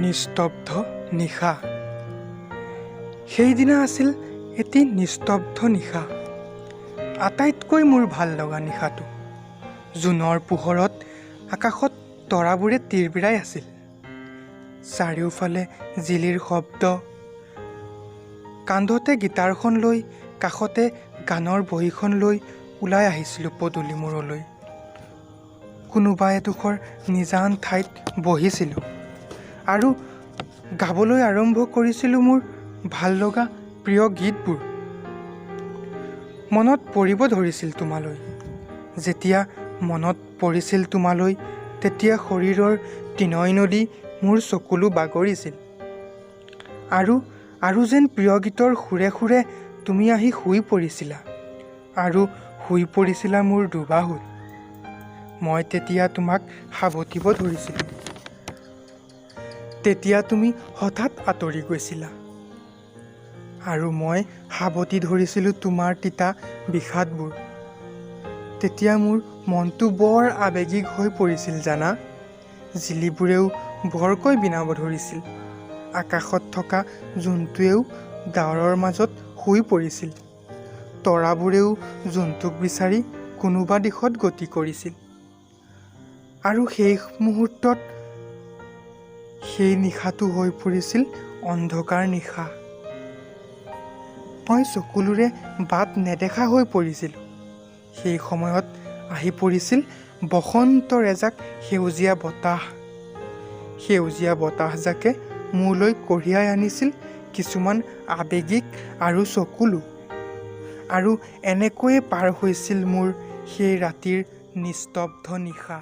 নিস্তব্ধ নিশা। সেইদিনা আছিল এটি নিস্তব্ধ নিশা। আটাইতকৈ মোৰ ভাল লগা নিশাটো। জোনৰ পোহৰত আকাশত তৰাবোৰে তিৰবিৰাই আছিল। চাৰিওফালে জিলিৰ শব্দ। কান্ধতে গীটাৰখন লৈ, কাষতে গানৰ বহীখন লৈ ওলাই আহিছিলোঁ পদূলি মূৰলৈ। কোনোবা এডোখৰ নিজান ঠাইত বহিছিলোঁ আৰু গাবলৈ আৰম্ভ কৰিছিলোঁ মোৰ ভাল লগা প্ৰিয় গীতবোৰ। মনত পৰিব ধৰিছিল তোমালৈ। যেতিয়া মনত পৰিছিল তোমালৈ, তেতিয়া শৰীৰৰ তিনই নদী মোৰ চকুলো বাগৰিছিল। আৰু যেন প্ৰিয় গীতৰ সুৰে সুৰে তুমি আহি শুই পৰিছিলা, আৰু শুই পৰিছিলা মোৰ দুবাহুত। মই তেতিয়া তোমাক সাবটিব ধৰিছিলোঁ। তেতিয়া তুমি হঠাৎ আঁতৰি গৈছিলা, আৰু মই সাবটি ধৰিছিলোঁ তোমাৰ তিতা বিষাদবোৰ। তেতিয়া মোৰ মনটো বৰ আৱেগিক হৈ পৰিছিল জানা। জিলিবোৰেও বৰকৈ বিনাব ধৰিছিল। আকাশত থকা জোনটোৱেও ডাৱৰৰ মাজত শুই পৰিছিল। তৰাবোৰেও জোনটোক বিচাৰি কোনোবা দিশত গতি কৰিছিল। আৰু সেই মুহূৰ্তত সেই নিশাটো হৈ পৰিছিল অন্ধকাৰ নিশা। মই চকুলোৰে বাট নেদেখা হৈ পৰিছিলোঁ। সেই সময়ত আহি পৰিছিল বসন্তৰ এজাক সেউজীয়া বতাহ। সেউজীয়া বতাহজাকে মোলৈ কঢ়িয়াই আনিছিল কিছুমান আৱেগিক আৰু চকুলো। আৰু এনেকৈয়ে পাৰ হৈছিল মোৰ সেই ৰাতিৰ নিস্তব্ধ নিশা।